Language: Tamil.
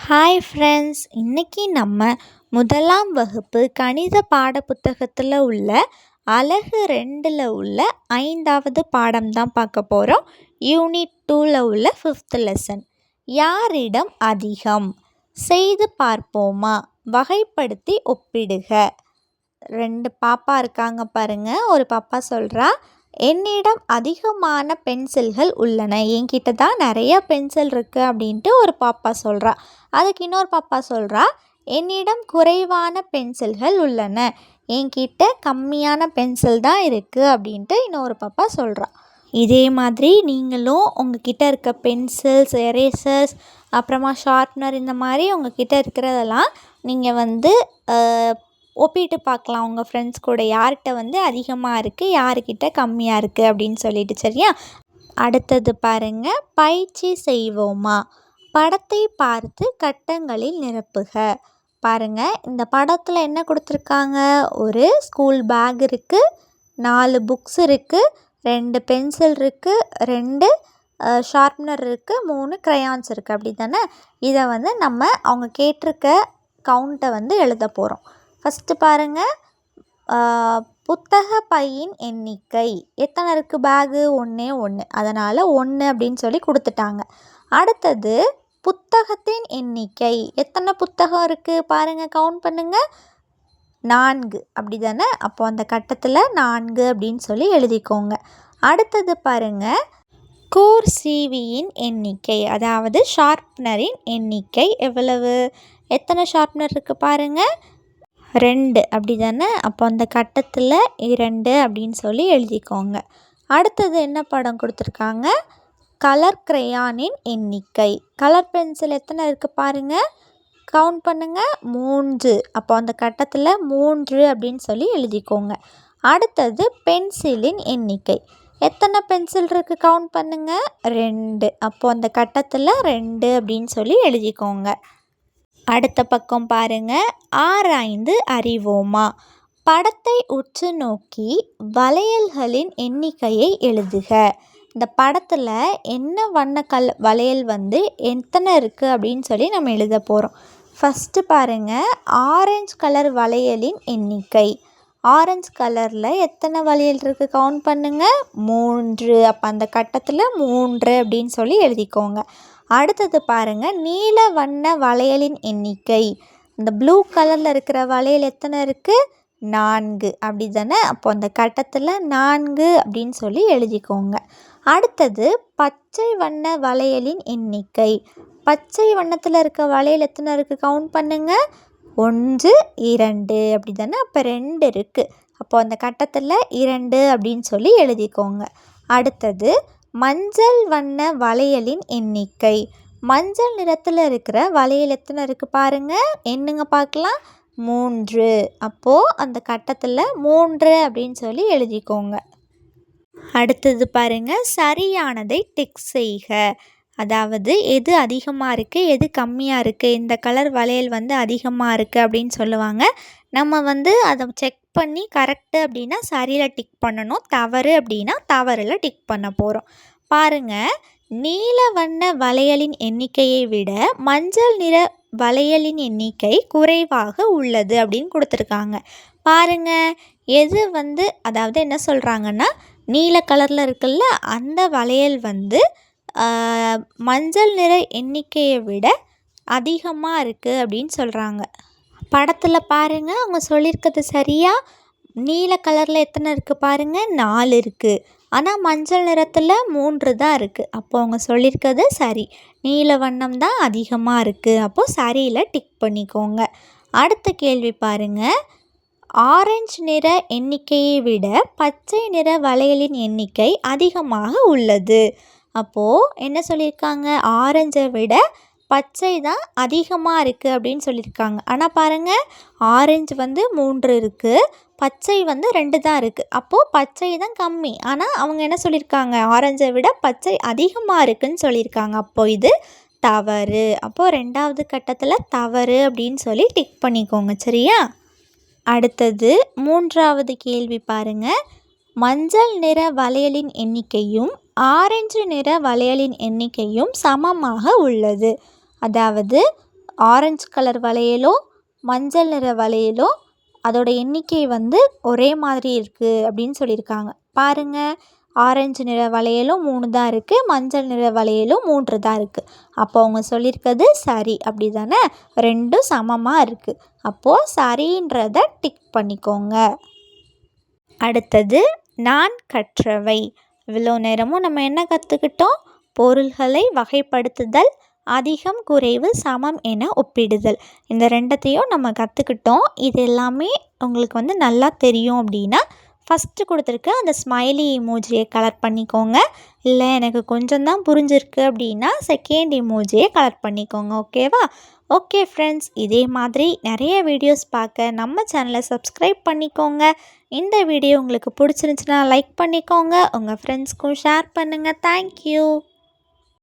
ஹாய் ஃப்ரெண்ட்ஸ், இன்னைக்கு நம்ம முதலாம் வகுப்பு கணித பாடப்புத்தகத்தில் உள்ள அலகு 2ல் உள்ள 5வது பாடம் தான் பார்க்க போகிறோம். யூனிட் 2ல் உள்ள 5th லெசன். யாரிடம் அதிகம்? செய்து பார்ப்போமா? வகைப்படுத்தி ஒப்பிடுக. 2 பாப்பா இருக்காங்க பாருங்க. ஒரு பாப்பா சொல்கிறா, என்னிடம் அதிகமான பென்சில்கள் உள்ளன. என்கிட்ட தான் நிறைய பென்சில் இருக்குது அப்படின்ட்டு ஒரு பாப்பா சொல்கிறா. அதுக்கு இன்னொரு பாப்பா சொல்கிறா, என்னிடம் குறைவான பென்சில்கள் உள்ளன. என்கிட்ட கம்மியான பென்சில் தான் இருக்குது அப்படின்ட்டு இன்னொரு பாப்பா சொல்கிறா. இதே மாதிரி நீங்களும் உங்ககிட்ட இருக்க பென்சில்ஸ், எரேசர்ஸ், அப்புறமா ஷார்ப்னர், இந்த மாதிரி உங்ககிட்ட இருக்கிறதெல்லாம் நீங்கள் ஒப்பிட்டு பார்க்கலாம் உங்கள் ஃப்ரெண்ட்ஸ் கூட. யார்கிட்ட அதிகமாக இருக்குது, யாருக்கிட்ட கம்மியாக இருக்குது அப்படின்னு சொல்லிட்டு. சரியா? அடுத்தது பாருங்கள், பயிற்சி செய்வோமா? படத்தை பார்த்து கட்டங்களில் நிரப்புக. பாருங்கள், இந்த படத்தில் என்ன கொடுத்துருக்காங்க? ஒரு ஸ்கூல் பேக் இருக்குது, 4 புக்ஸ் இருக்குது, 2 பென்சில் இருக்குது, 2 ஷார்ப்னர் இருக்குது, 3 க்ரையான்ஸ் இருக்குது. அப்படி தானே? இதை நம்ம அவங்க கேட்டிருக்க கவுண்ட்டை எழுத போகிறோம். ஃபஸ்ட்டு பாருங்கள், புத்தக பையின் எண்ணிக்கை எத்தனை இருக்குது? பேகு 1 அதனால் 1 அப்படின்னு சொல்லி கொடுத்துட்டாங்க. அடுத்தது புத்தகத்தின் எண்ணிக்கை எத்தனை புத்தகம் இருக்குது பாருங்கள், கவுண்ட் பண்ணுங்கள். 4 அப்படி தானே? அப்போ அந்த கட்டத்தில் 4 அப்படின்னு சொல்லி எழுதிக்கோங்க. அடுத்தது பாருங்கள், கூர்சீவியின் எண்ணிக்கை, அதாவது ஷார்ப்னரின் எண்ணிக்கை எவ்வளவு? எத்தனை ஷார்ப்னர் இருக்குது பாருங்கள்? 2 அப்படி தானே? அப்போ அந்த கட்டத்தில் 2 அப்படின்னு சொல்லி எழுதிக்கோங்க. அடுத்தது என்ன படம் கொடுத்துருக்காங்க? கலர் கிரையானின் எண்ணிக்கை. கலர் பென்சில் எத்தனை இருக்குது பாருங்கள், கவுண்ட் பண்ணுங்கள். 3. அப்போ அந்த கட்டத்தில் 3 அப்படின்னு சொல்லி எழுதிக்கோங்க. அடுத்தது பென்சிலின் எண்ணிக்கை. எத்தனை பென்சில் இருக்குது? கவுண்ட் பண்ணுங்கள். 2. அப்போ அந்த கட்டத்தில் 2 அப்படின்னு சொல்லி எழுதிக்கோங்க. அடுத்த பக்கம் பாருங்கள், ஆராய்ந்து அறிவோமா? படத்தை உற்று நோக்கி வளையல்களின் எண்ணிக்கையை எழுதுக. இந்த படத்தில் என்ன வண்ண வளையல் எத்தனை இருக்குது அப்படின்னு சொல்லி நம்ம எழுத போகிறோம். ஃபஸ்ட்டு பாருங்கள், ஆரஞ்சு கலர் வளையலின் எண்ணிக்கை. ஆரஞ்சு கலரில் எத்தனை வளையல் இருக்குது? கவுண்ட் பண்ணுங்கள். 3. அப்போ அந்த கட்டத்தில் 3 அப்படின்னு சொல்லி எழுதிக்கோங்க. அடுத்தது பாருங்கள், நீல வண்ண வளையலின் எண்ணிக்கை. இந்த ப்ளூ கலரில் இருக்கிற வளையல் எத்தனை இருக்குது? 4 அப்படி தானே? அப்போ அந்த கட்டத்தில் 4 அப்படின்னு சொல்லி எழுதிக்கோங்க. அடுத்தது பச்சை வண்ண வளையலின் எண்ணிக்கை. பச்சை வண்ணத்தில் இருக்க வளையல் எத்தனை இருக்குது? கவுண்ட் பண்ணுங்கள். 1 2 அப்படி தானே? அப்போ 2 இருக்குது. அப்போ அந்த கட்டத்தில் 2 அப்படின்னு சொல்லி எழுதிக்கோங்க. அடுத்தது மஞ்சள் வண்ண வளையலின் எண்ணிக்கை. மஞ்சள் நிறத்தில் இருக்கிற வளையல் எத்தனை இருக்குது பாருங்கள், என்னங்க பார்க்கலாம். 3. அப்போது அந்த கட்டத்தில் 3 அப்படின்னு சொல்லி எழுதிக்கோங்க. அடுத்தது பாருங்கள், சரியானதை டிக் செய்க. அதாவது எது அதிகமாக இருக்குது, எது கம்மியாக இருக்குது, இந்த கலர் வளையல் அதிகமாக இருக்குது அப்படின்னு சொல்லுவாங்க. நம்ம அதை செக் பண்ணி கரெக்டு அப்படின்னா சரியில் டிக் பண்ணணும், தவறு அப்படின்னா தவறில் டிக் பண்ண போகிறோம். பாருங்கள், நீல வண்ண வளையலின் எண்ணிக்கையை விட மஞ்சள் நிற வளையலின் எண்ணிக்கை குறைவாக உள்ளது அப்படின்னு கொடுத்துருக்காங்க. பாருங்கள், எது அதாவது என்ன சொல்கிறாங்கன்னா, நீல கலரில் இருக்குல்ல, அந்த வளையல் மஞ்சள் நிற எண்ணிக்கையை விட அதிகமாக இருக்குது அப்படின்னு சொல்கிறாங்க. படத்தில் பாருங்கள், அவங்க சொல்லியிருக்கிறது சரியா? நீல கலரில் எத்தனை இருக்குது பாருங்கள், 4 இருக்குது. ஆனால் மஞ்சள் நிறத்தில் 3 தான் இருக்குது. அப்போ அவங்க சொல்லியிருக்கிறது சரி, நீல வண்ணம் தான் அதிகமாக இருக்குது. அப்போது சரியில் டிக் பண்ணிக்கோங்க. அடுத்த கேள்வி பாருங்கள், ஆரஞ்சு நிற எண்ணிக்கையை விட பச்சை நிற வளையலின் எண்ணிக்கை அதிகமாக உள்ளது. அப்போது என்ன சொல்லியிருக்காங்க? ஆரஞ்சை விட பச்சை தான் அதிகமாக இருக்குது அப்படின்னு சொல்லியிருக்காங்க. ஆனால் பாருங்கள், ஆரஞ்சு 3 இருக்குது, பச்சை 2 தான் இருக்குது. அப்போது பச்சை தான் கம்மி. ஆனால் அவங்க என்ன சொல்லியிருக்காங்க? ஆரஞ்சை விட பச்சை அதிகமாக இருக்குதுன்னு சொல்லியிருக்காங்க. அப்போது இது தவறு. அப்போது 2வது கட்டத்தில் தவறு அப்படின்னு சொல்லி டிக் பண்ணிக்கோங்க. சரியா? அடுத்தது 3வது கேள்வி பாருங்கள், மஞ்சள் நிற வளையலின் எண்ணிக்கையும் ஆரஞ்சு நிற வளையலின் எண்ணிக்கையும் சமமாக உள்ளது. அதாவது ஆரஞ்சு கலர் வளையலும் மஞ்சள் நிற வளையலும் அதோட எண்ணிக்கை வந்து ஒரே மாதிரி இருக்குது அப்படின்னு சொல்லியிருக்காங்க. பாருங்கள், ஆரஞ்சு நிற வளையலும் 3 தான் இருக்குது, மஞ்சள் நிற வளையலும் 3 தான் இருக்குது. அப்போ அவங்க சொல்லியிருக்கிறது சரி அப்படி தானே, ரெண்டும் சமமாக இருக்குது. அப்போது சரின்றதை டிக் பண்ணிக்கோங்க. அடுத்தது நான் கற்றவை. இவ்வளோ நேரமும் நம்ம என்ன கற்றுக்கிட்டோம்? பொருள்களை வகைப்படுத்துதல், அதிகம் குறைவு சமம் என ஒப்பிடுதல். இந்த ரெண்டத்தையும் நம்ம கற்றுக்கிட்டோம். இது எல்லாமே உங்களுக்கு வந்து நல்லா தெரியும் அப்படின்னா ஃபஸ்ட்டு கொடுத்துருக்க அந்த ஸ்மைலி இமோஜியை கலர் பண்ணிக்கோங்க. இல்லை எனக்கு கொஞ்சம் தான் புரிஞ்சிருக்கு அப்படின்னா செகண்ட் இமோஜியை கலர் பண்ணிக்கோங்க. ஓகேவா? ஓகே ஃப்ரெண்ட்ஸ், இதே மாதிரி நிறைய வீடியோஸ் பார்க்க நம்ம சேனலை சப்ஸ்கிரைப் பண்ணிக்கோங்க. இந்த வீடியோ உங்களுக்கு பிடிச்சிருந்துச்சுன்னா லைக் பண்ணிக்கோங்க. உங்கள் ஃப்ரெண்ட்ஸ்க்கும் ஷேர் பண்ணுங்கள். தேங்க்யூ.